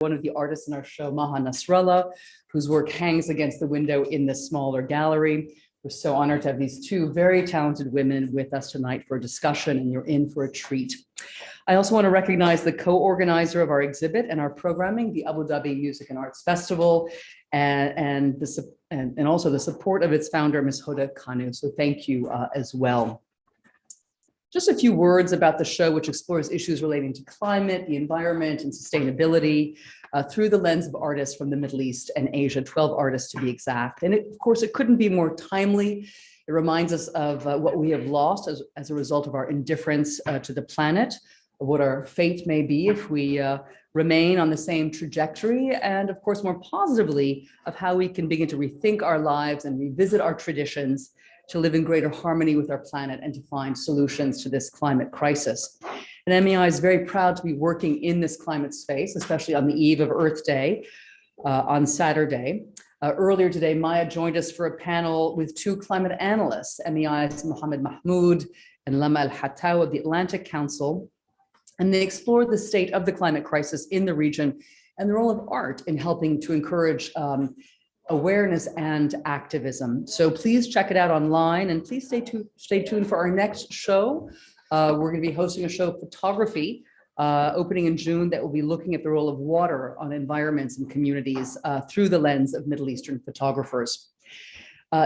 one of the artists in our show, Maha Nasrallah, whose work hangs against the window in the smaller gallery. We're so honored to have these two very talented women with us tonight for a discussion, and you're in for a treat. I also want to recognize the co-organizer of our exhibit and our programming, the Abu Dhabi Music and Arts Festival, and also the support of its founder, Ms. Hoda Kanu. So thank you as well. Just a few words about the show, which explores issues relating to climate, the environment, and sustainability through the lens of artists from the Middle East and Asia, 12 artists to be exact. And of course, it couldn't be more timely. It reminds us of what we have lost as a result of our indifference to the planet, of what our fate may be if we remain on the same trajectory, and of course, more positively, of how we can begin to rethink our lives and revisit our traditions to live in greater harmony with our planet and to find solutions to this climate crisis. And MEI is very proud to be working in this climate space, especially on the eve of Earth Day on Saturday. Earlier today, Maya joined us for a panel with two climate analysts, MEI's Mohammed Mahmoud and Lama Al-Hattaw of the Atlantic Council, and they explored the state of the climate crisis in the region and the role of art in helping to encourage awareness and activism. So please check it out online, and please stay tuned for our next show. We're going to be hosting a show, Photography, opening in June, that will be looking at the role of water on environments and communities through the lens of Middle Eastern photographers.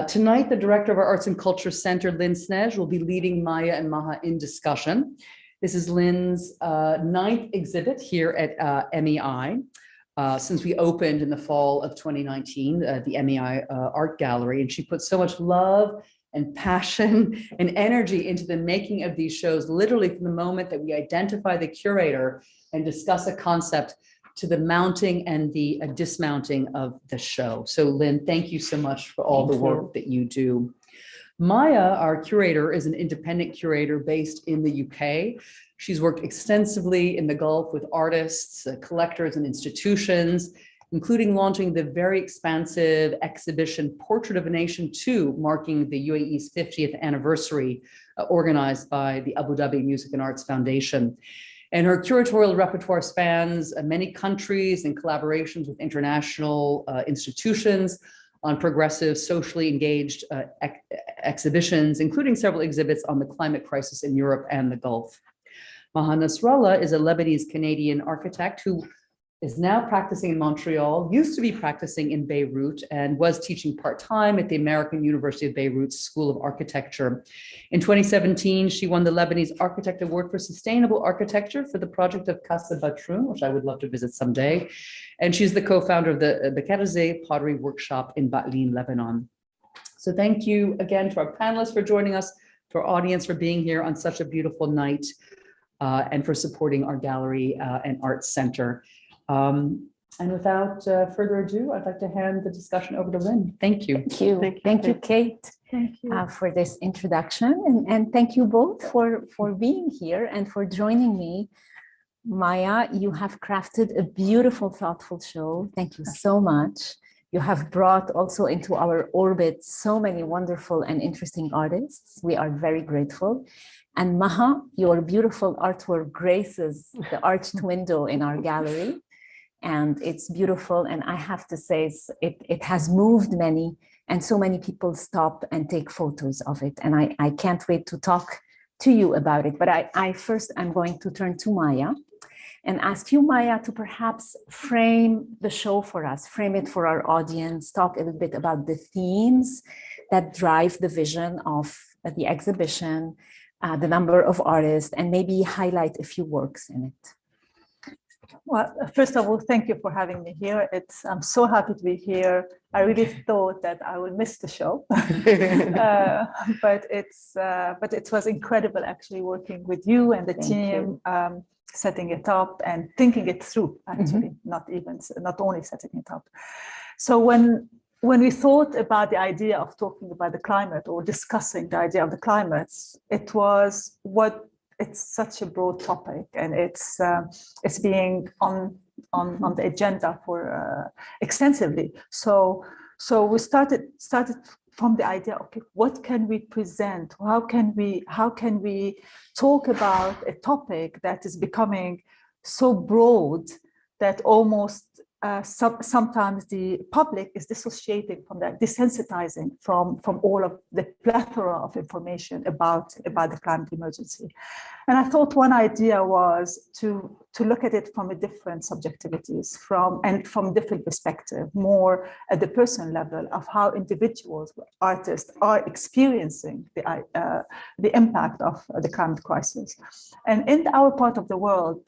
Tonight, the director of our Arts and Culture Center, Lynn Snej, will be leading Maya and Maha in discussion. This is Lynn's 9th exhibit here at MEI. Since we opened in the fall of 2019, the MEI Art Gallery, and she put so much love and passion and energy into the making of these shows, literally from the moment that we identify the curator and discuss a concept to the mounting and the dismounting of the show. So Lynn, thank you so much for all the work that you do. Maya, our curator, is an independent curator based in the UK. She's worked extensively in the Gulf with artists, collectors, and institutions, including launching the very expansive exhibition Portrait of a Nation 2, marking the UAE's 50th anniversary, organized by the Abu Dhabi Music and Arts Foundation. And her curatorial repertoire spans many countries and collaborations with international institutions on progressive, socially engaged exhibitions, including several exhibits on the climate crisis in Europe and the Gulf. Maha Nasrallah is a Lebanese-Canadian architect who is now practicing in Montreal, used to be practicing in Beirut, and was teaching part-time at the American University of Beirut's School of Architecture. In 2017, she won the Lebanese Architect Award for Sustainable Architecture for the project of Casa Batroun, which I would love to visit someday. And she's the co-founder of the Bekerzeh Pottery Workshop in Batlin, Lebanon. So thank you again to our panelists for joining us, to our audience for being here on such a beautiful night, and for supporting our gallery and arts center. And without further ado, I'd like to hand the discussion over to Lynn. Thank you. Thank you. Thank you, Kate, for this introduction. And thank you both for being here and for joining me. Maya, you have crafted a beautiful, thoughtful show. Thank you so much. You have brought also into our orbit so many wonderful and interesting artists. We are very grateful. And Maha, your beautiful artwork graces the arched window in our gallery. And it's beautiful. And I have to say, it has moved many, and so many people stop and take photos of it. And I can't wait to talk to you about it. But I first, I'm going to turn to Maya and ask you, Maya, to perhaps frame the show for us, frame it for our audience, talk a little bit about the themes that drive the vision of the exhibition, the number of artists, and maybe highlight a few works in it. Well, first of all, thank you for having me here. I'm so happy to be here. I really thought that I would miss the show, but it was incredible actually working with you and the team, setting it up and thinking it through. Actually, not only setting it up. So when we thought about the idea of talking about the climate or discussing the idea of the climate, it's such a broad topic, and it's being on the agenda for extensively. So we started from the idea, okay, what can we present? How can we talk about a topic that is becoming so broad that almost sometimes the public is dissociating from that, desensitizing from all of the plethora of information about the climate emergency. And I thought one idea was to look at it from a different subjectivities, from different perspective, more at the personal level of how individuals, artists are experiencing the impact of the climate crisis. And in our part of the world,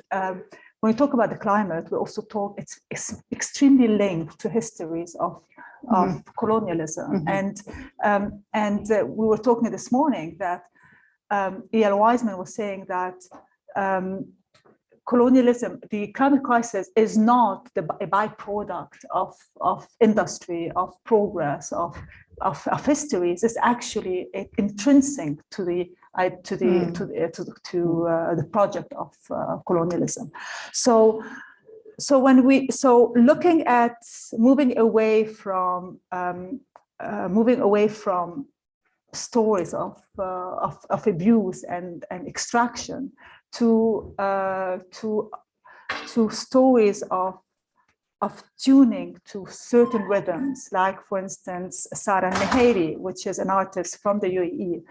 when we talk about the climate, we also talk, it's extremely linked to histories of colonialism. And we were talking this morning that E.L. Wiseman was saying that colonialism, the climate crisis is not a byproduct of industry, of progress, of histories. It's actually intrinsic to the project of colonialism. So looking at moving away from stories of abuse and extraction to stories of tuning to certain rhythms, like for instance Sarah Neheri, which is an artist from the UAE,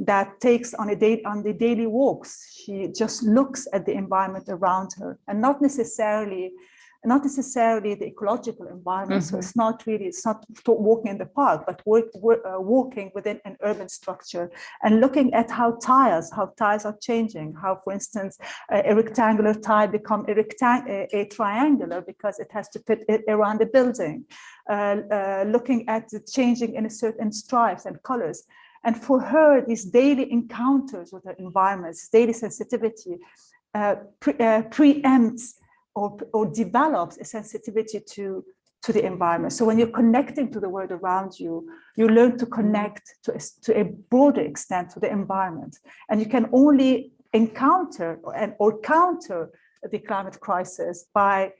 that takes on the daily walks. She just looks at the environment around her, and not necessarily the ecological environment. So it's not walking in the park, but walking within an urban structure and looking at how tiles are changing. How, for instance, a rectangular tile become a triangular because it has to fit around the building. Looking at the changing in certain stripes and colors. And for her, these daily encounters with her environments, daily sensitivity, preempts or develops a sensitivity to the environment. So when you're connecting to the world around you, you learn to connect to a broader extent to the environment. And you can only encounter or counter the climate crisis by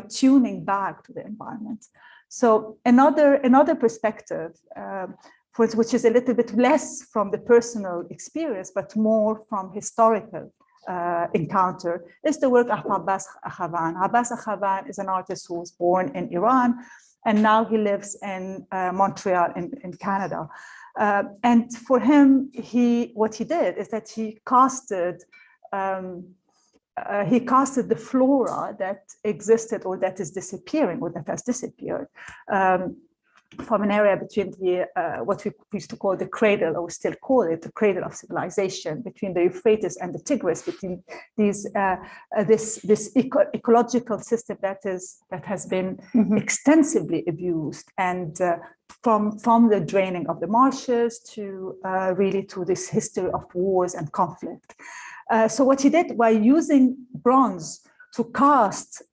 tuning back to the environment. So another perspective, which is a little bit less from the personal experience, but more from historical encounter, is the work of Abbas Akhavan. Abbas Akhavan is an artist who was born in Iran, and now he lives in Montreal in Canada. And for him, what he did is that he casted the flora that existed or that is disappearing or that has disappeared from an area between what we used to call the cradle, or we still call it the cradle of civilization, between the Euphrates and the Tigris, between this ecological system that has been extensively abused, and from the draining of the marshes to really to this history of wars and conflict. So what he did by using bronze to cast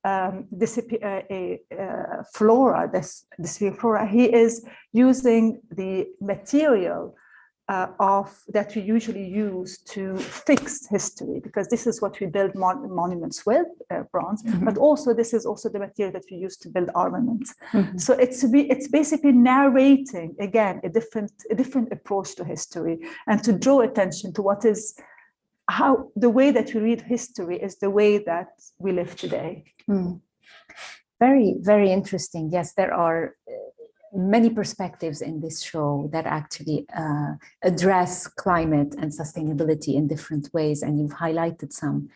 flora, this flora, he is using the material that we usually use to fix history, because this is what we build monuments with, bronze, but also this is also the material that we use to build armaments. So it's basically narrating, again, a different approach to history, and to draw attention to what is how the way that we read history is the way that we live today. Very, very interesting. Yes, there are many perspectives in this show that actually address climate and sustainability in different ways, and you've highlighted some.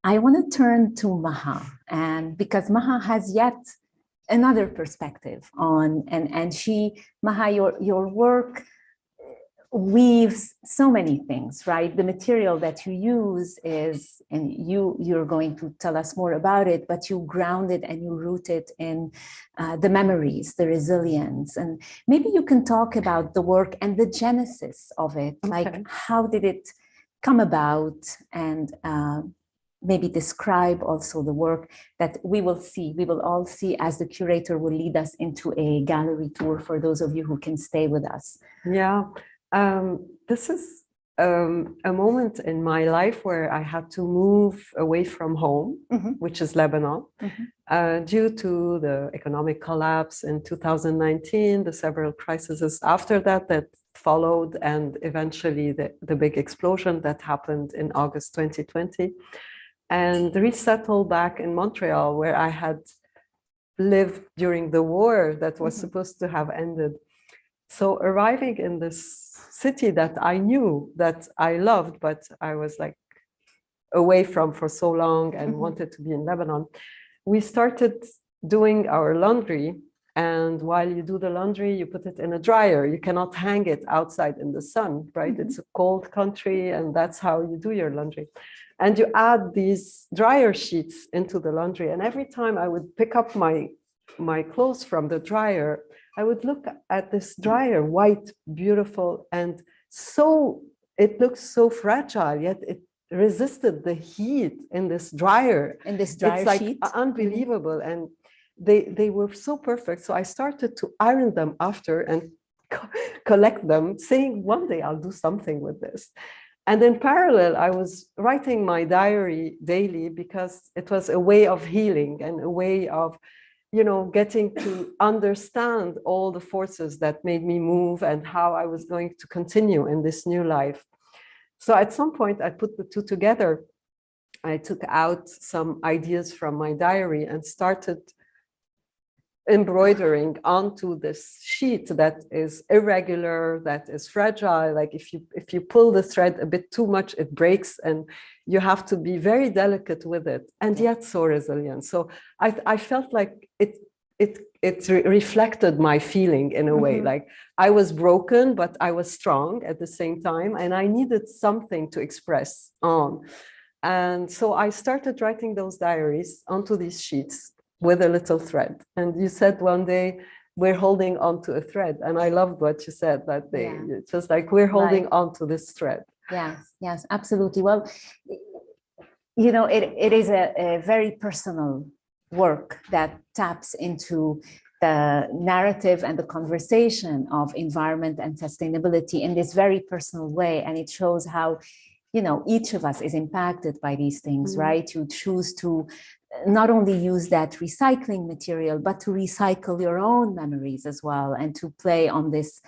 I want to turn to Maha, and because Maha has yet another perspective on, and Maha, your work weaves so many things, right? The material that you use is, and you're going to tell us more about it, but you ground it and you root it in the memories, the resilience. And maybe you can talk about the work and the genesis of it. Okay. Like, how did it come about? And maybe describe also the work that we will all see as the curator will lead us into a gallery tour for those of you who can stay with us. Yeah. This is a moment in my life where I had to move away from home, which is Lebanon, due to the economic collapse in 2019, the several crises after that followed, and eventually the big explosion that happened in August 2020. and resettle back in Montreal, where I had lived during the war that was supposed to have ended. So arriving in this city that I knew, that I loved, but I was like away from for so long and wanted to be in Lebanon, we started doing our laundry. And while you do the laundry, you put it in a dryer. You cannot hang it outside in the sun, right? It's a cold country, and that's how you do your laundry. And you add these dryer sheets into the laundry. And every time I would pick up my clothes from the dryer, I would look at this dryer, white, beautiful, and so it looks so fragile, yet it resisted the heat in this dryer. In this dryer it's like sheet? Unbelievable. And they were so perfect. So I started to iron them after and collect them, saying one day I'll do something with this. And in parallel, I was writing my diary daily because it was a way of healing and a way of, getting to understand all the forces that made me move and how I was going to continue in this new life. So at some point, I put the two together. I took out some ideas from my diary and started embroidering onto this sheet that is irregular, that is fragile. Like if you pull the thread a bit too much, it breaks, and you have to be very delicate with it, and yet so resilient. So I felt like it reflected my feeling in a way. Like I was broken, but I was strong at the same time, and I needed something to express on. And so I started writing those diaries onto these sheets with a little thread. And you said one day, we're holding on to a thread. And I loved what you said that day. Yeah. It's just like we're holding on to this thread. Yes, absolutely. Well, it is a very personal work that taps into the narrative and the conversation of environment and sustainability in this very personal way. And it shows how, each of us is impacted by these things, right? You choose to not only use that recycling material, but to recycle your own memories as well, and to play on this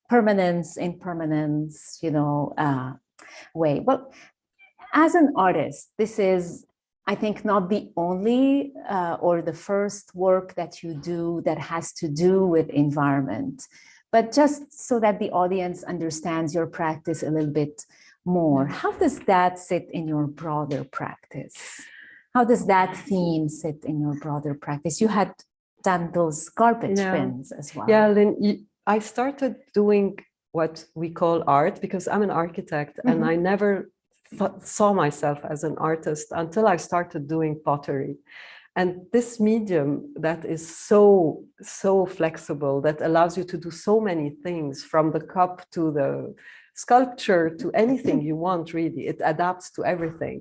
permanence, impermanence, way. Well, as an artist, this is, I think, not the only or the first work that you do that has to do with environment, but just so that the audience understands your practice a little bit more. How does that sit in your broader practice? How does that theme sit in your broader practice? You had done those garbage bins as well. Yeah, Lynn, I started doing what we call art because I'm an architect, and I never saw myself as an artist until I started doing pottery. And this medium that is so flexible, that allows you to do so many things, from the cup to the sculpture to anything you want, really. It adapts to everything.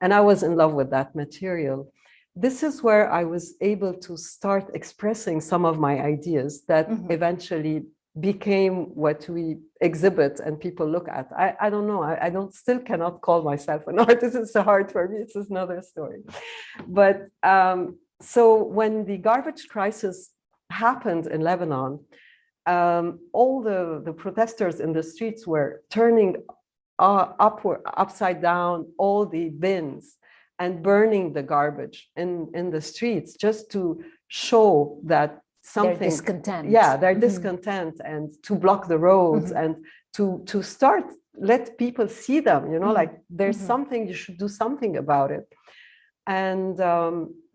And I was in love with that material. This is where I was able to start expressing some of my ideas that eventually became what we exhibit and people look at. I don't know. I still cannot call myself an artist. It's so hard for me. It's another story. But so when the garbage crisis happened in Lebanon, all the protesters in the streets were turning upside down all the bins and burning the garbage in the streets, just to show that something, they're discontent. Yeah, they're discontent, and to block the roads and to start let people see them, like there's something, you should do something about it. And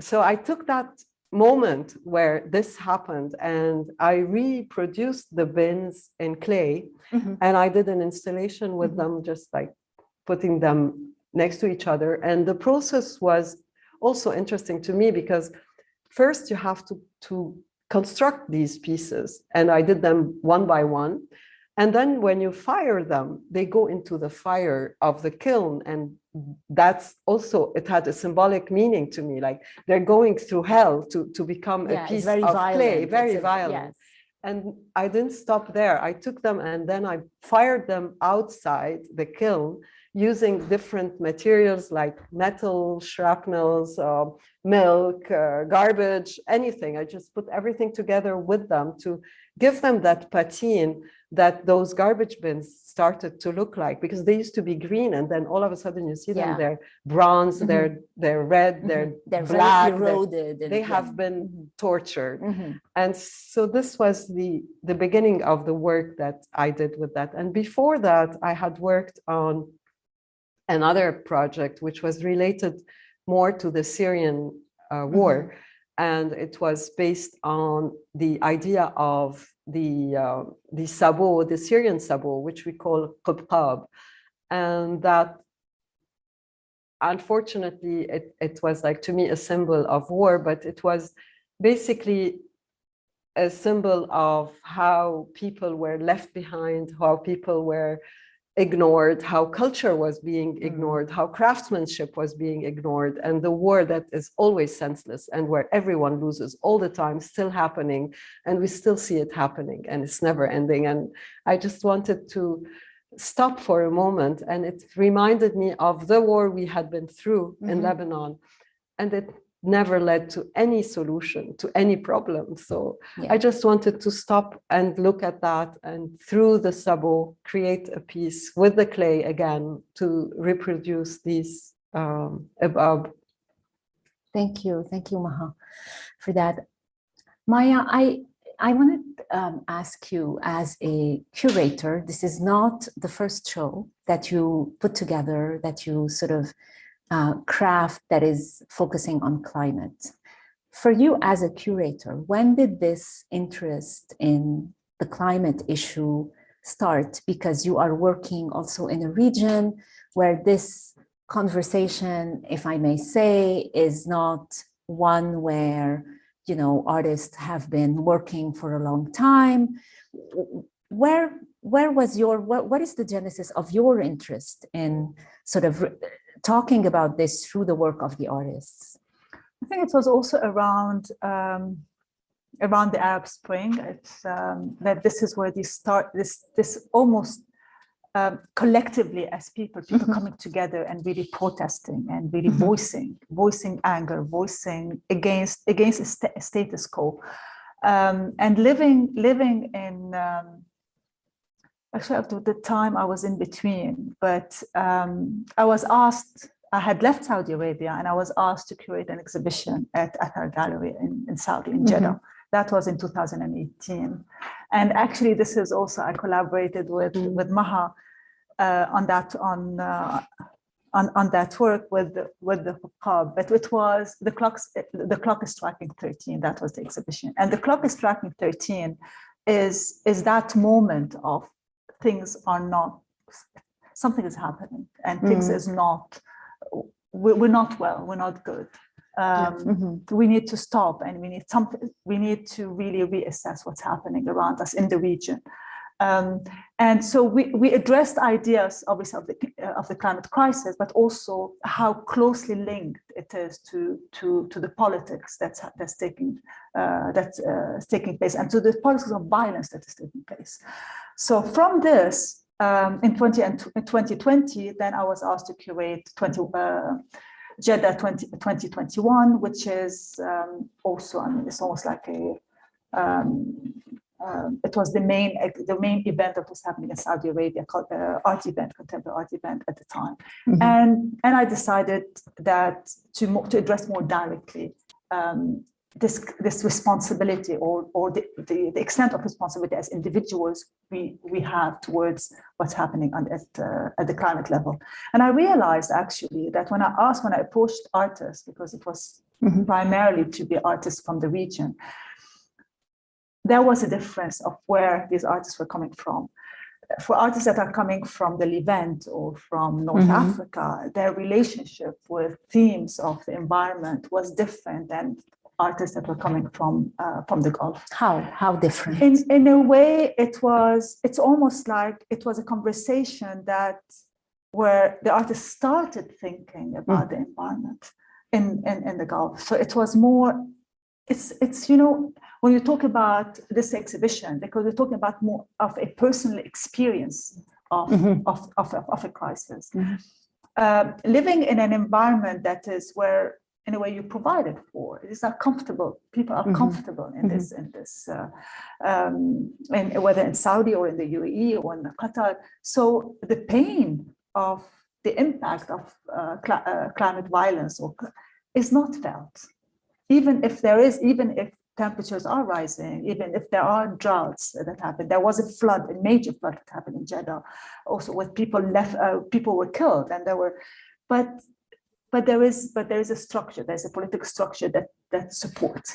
so I took that moment where this happened, and I reproduced the bins in clay, and I did an installation with them, just like putting them next to each other. And the process was also interesting to me because first you have to construct these pieces, and I did them one by one. And then when you fire them, they go into the fire of the kiln. And that's also, it had a symbolic meaning to me, like they're going through hell to become a piece of clay, very violent. And I didn't stop there. I took them and then I fired them outside the kiln using different materials like metal, shrapnels, milk, garbage, anything. I just put everything together with them to give them that patina that those garbage bins started to look like, because they used to be green, and then all of a sudden you see them, they're bronze, they're red, they're black, very eroded. They have been tortured. And so this was the beginning of the work that I did with that. And before that, I had worked on another project which was related more to the Syrian war. And it was based on the idea of the sabot, the Syrian sabot, which we call qubqab. And that, unfortunately, it was like, to me, a symbol of war, but it was basically a symbol of how people were left behind, how people were ignored, how culture was being ignored, how craftsmanship was being ignored, and the war that is always senseless and where everyone loses all the time, still happening, and we still see it happening, and it's never ending. And I just wanted to stop for a moment, and it reminded me of the war we had been through in Lebanon, and it never led to any solution to any problem. So I just wanted to stop and look at that, and through the sabot, create a piece with the clay again to reproduce these above. Thank you, Maha, for that. Maya, I want to ask you, as a curator, this is not the first show that you put together, that you sort of craft that is focusing on climate. For you as a curator, when did this interest in the climate issue start? Because you are working also in a region where this conversation, if I may say, is not one where, you know, artists have been working for a long time. Where was what is the genesis of your interest in sort of talking about this through the work of the artists? I think it was also around the Arab Spring. It's that this is where they start this almost collectively, as people coming together and really protesting and really voicing anger, voicing against a status quo, and living in. Actually, at the time I was in between, but I was asked, I had left Saudi Arabia, and I was asked to curate an exhibition at our gallery in Saudi, in Jeddah. That was in 2018. And actually, this is also, I collaborated with Maha on that work with the qubqab, but it was the clock is striking 13. That was the exhibition, and the clock is striking 13 is that moment of things are not, something is happening, and things is not, we're not well, we're not good. We need to stop, and we need to really reassess what's happening around us in the region. And so we addressed ideas, obviously, of the climate crisis, but also how closely linked it is to the politics that's taking place, and to the politics of violence that is taking place. So from this, in 2020, then I was asked to curate Jeddah 2021, which is also, I mean, it's almost like a it was the main event that was happening in Saudi Arabia, called art event, contemporary art event at the time. And I decided that to address more directly this responsibility, or the extent of responsibility as individuals we have towards what's happening at the climate level. And I realized actually that when I approached artists, because it was primarily to be artists from the region, there was a difference of where these artists were coming from. For artists that are coming from the Levant or from North Africa, their relationship with themes of the environment was different than artists that were coming from the Gulf. How different? In a way, it's almost like it was a conversation where the artists started thinking about the environment in the Gulf. So it was more, it's you know, when you talk about this exhibition, because we're talking about more of a personal experience of, Mhm. of a crisis. Mhm. Living in an environment that is where, in a way, you provided for. It is not comfortable. People are Mhm. comfortable in Mhm. and whether in Saudi or in the UAE or in Qatar. So the pain of the impact of climate violence is not felt. Even if temperatures are rising, even if there are droughts that happen. There was a major flood that happened in Jeddah, also with people were killed, and but there is a structure. There's a political structure that supports,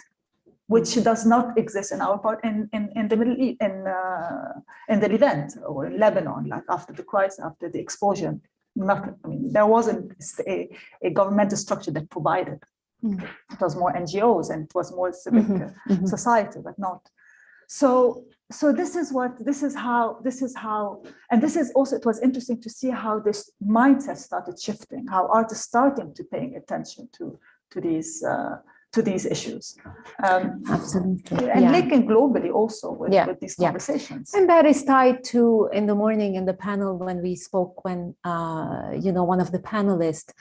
which does not exist in our part in the Middle East, in the Levant or in Lebanon, like after the crisis, after the explosion. Nothing. I mean, there wasn't a governmental structure that provided. It was more NGOs and it was more civic society, but not. So this is how, and this is also, it was interesting to see how this mindset started shifting, how artists starting to paying attention to these issues. Absolutely. And Yeah. linking globally also with these conversations. And that is tied to, in the morning in the panel when we spoke, when one of the panelists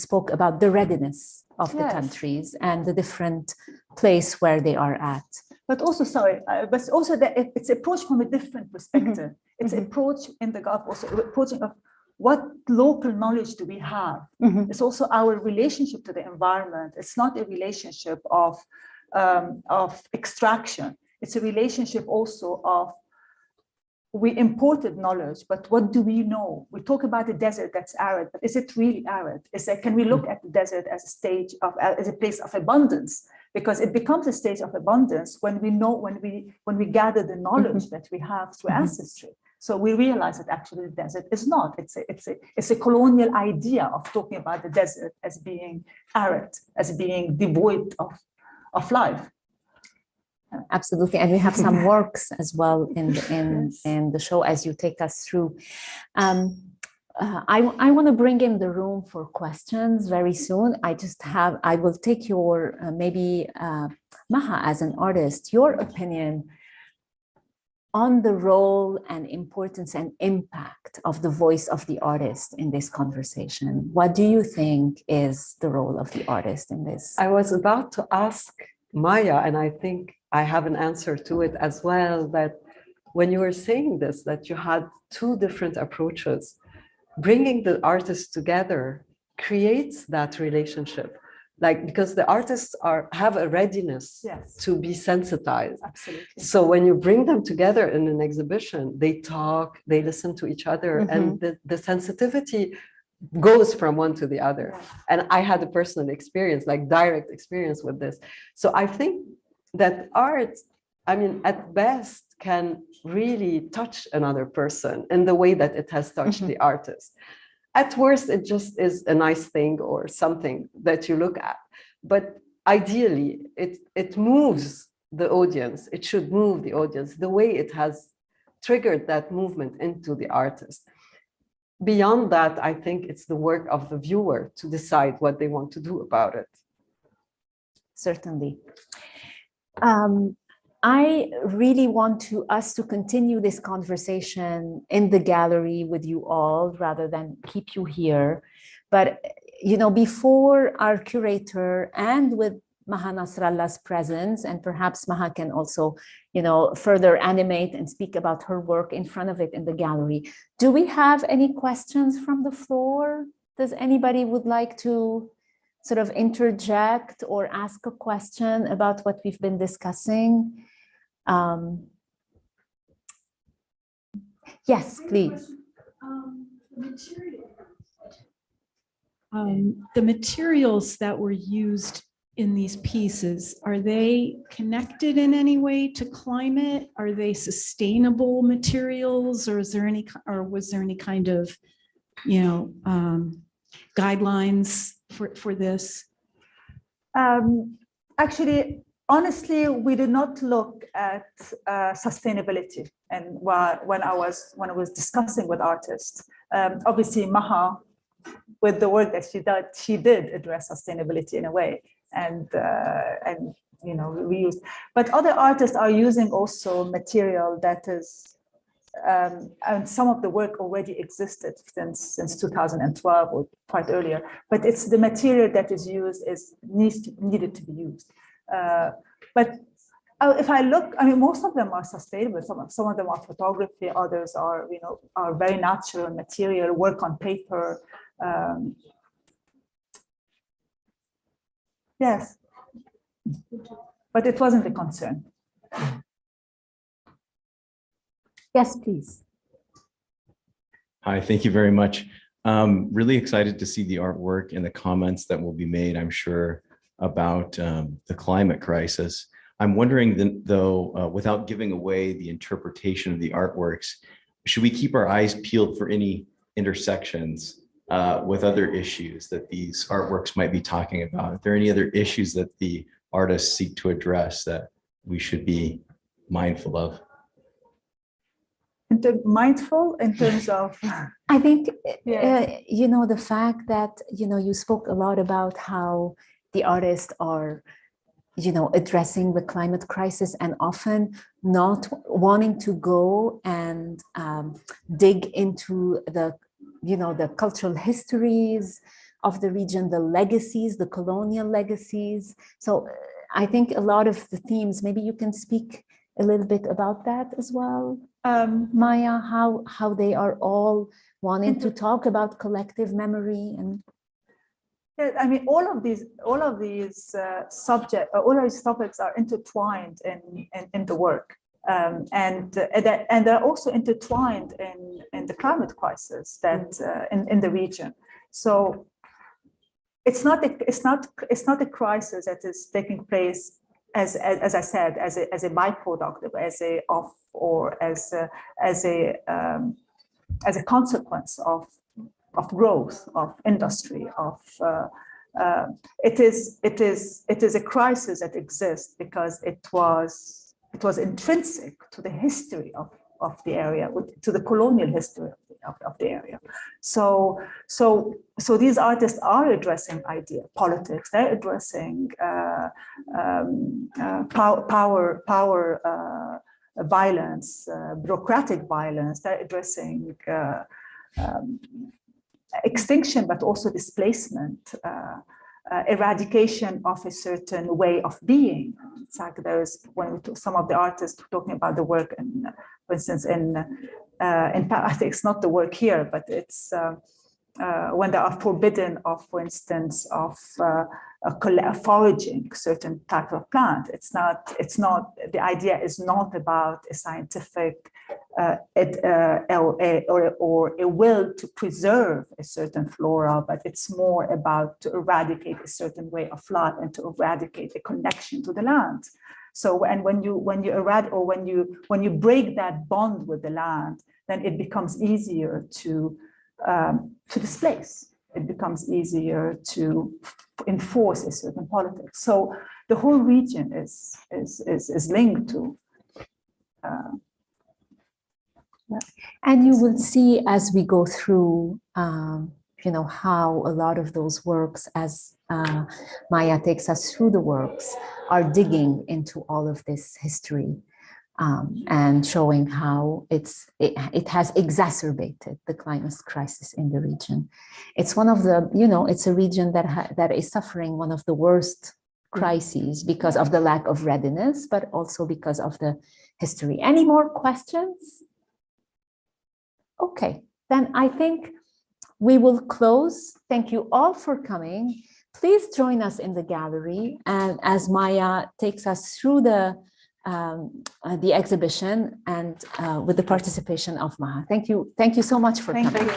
spoke about the readiness of the countries and the different place where they are at. But also, but also that it's approached from a different perspective. It's approach in the Gulf, also approaching of what local knowledge do we have? It's also our relationship to the environment. It's not a relationship of extraction. It's a relationship also of, we imported knowledge, but what do we know? We talk about the desert that's arid, but is it really arid? Can we look at the desert as a place of abundance? Because it becomes a stage of abundance when we gather the knowledge that we have through ancestry. So we realize that actually the desert is not. It's a colonial idea of talking about the desert as being arid, as being devoid of life. Absolutely, and we have some works as well in the show as you take us through. I want to bring in the room for questions very soon. I will take your maybe Maha, as an artist, your opinion on the role and importance and impact of the voice of the artist in this conversation. What do you think is the role of the artist in this? I was about to ask Maya, and I think I have an answer to it as well, that when you were saying this, that you had two different approaches, bringing the artists together creates that relationship. Because the artists have a readiness to be sensitized. Absolutely. So when you bring them together in an exhibition, they talk, they listen to each other, and the sensitivity goes from one to the other. Yeah. And I had a personal experience, direct experience with this. So I think that art, at best, can really touch another person in the way that it has touched the artist. At worst, it just is a nice thing or something that you look at. But ideally, it moves the audience. It should move the audience the way it has triggered that movement into the artist. Beyond that, I think it's the work of the viewer to decide what they want to do about it. Certainly. I really want us to continue this conversation in the gallery with you all rather than keep you here. But, before our curator and with Maha Nasrallah's presence, and perhaps Maha can also, further animate and speak about her work in front of it in the gallery. Do we have any questions from the floor? Does anybody would like to sort of interject or ask a question about what we've been discussing? Yes, please. The materials that were used in these pieces, are they connected in any way to climate? Are they sustainable materials, or was there any kind of, guidelines for this? Actually, honestly, we did not look at sustainability. And when I was discussing with artists, obviously Maha, with the work that she did address sustainability in a way, and we used. But other artists are using also material that is and some of the work already existed since 2012 or quite earlier, but it's the material that is used needed to be used. But if I look, I mean, most of them are sustainable. Some of them are photography, others are, are very natural material, work on paper. Yes, but it wasn't a concern. Yes, please. Hi, thank you very much. Really excited to see the artwork and the comments that will be made, I'm sure, about the climate crisis. I'm wondering, though, without giving away the interpretation of the artworks, should we keep our eyes peeled for any intersections with other issues that these artworks might be talking about? Are there any other issues that the artists seek to address that we should be mindful of? Mindful in terms of? I think, Yeah. The fact that, you spoke a lot about how the artists are addressing the climate crisis and often not wanting to go and dig into the cultural histories of the region, the legacies, the colonial legacies. So I think a lot of the themes, maybe you can speak a little bit about that as well, Maya, how they are all wanting to talk about collective memory and. Yeah, I mean, all of these topics are intertwined in the work, and they're also intertwined in the climate crisis that in the region. So it's not a crisis that is taking place as I said as a byproduct or as a consequence of growth, of industry, it is a crisis that exists because it was intrinsic to the history of the area, to the colonial history of the area. So these artists are addressing politics. They're addressing power, violence, bureaucratic violence. They're addressing extinction, but also displacement, eradication of a certain way of being. It's like some of the artists talking about the work, for instance, I think it's not the work here, but it's when they are forbidden of, for instance, of foraging certain type of plant. It's not. The idea is not about a scientific or a will to preserve a certain flora, but it's more about to eradicate a certain way of life and to eradicate a connection to the land. So, and when you eradicate or when you break that bond with the land, then it becomes easier to displace. It becomes easier to enforce a certain politics. So the whole region is linked to. Yeah. And you will see as we go through, how a lot of those works, as Maya takes us through the works, are digging into all of this history and showing how it has exacerbated the climate crisis in the region. It's one of the, it's a region that is suffering one of the worst crises because of the lack of readiness, but also because of the history. Any more questions? Okay, then I think we will close. Thank you all for coming. Please join us in the gallery, and as Maya takes us through the exhibition and with the participation of Maha. Thank you so much for coming.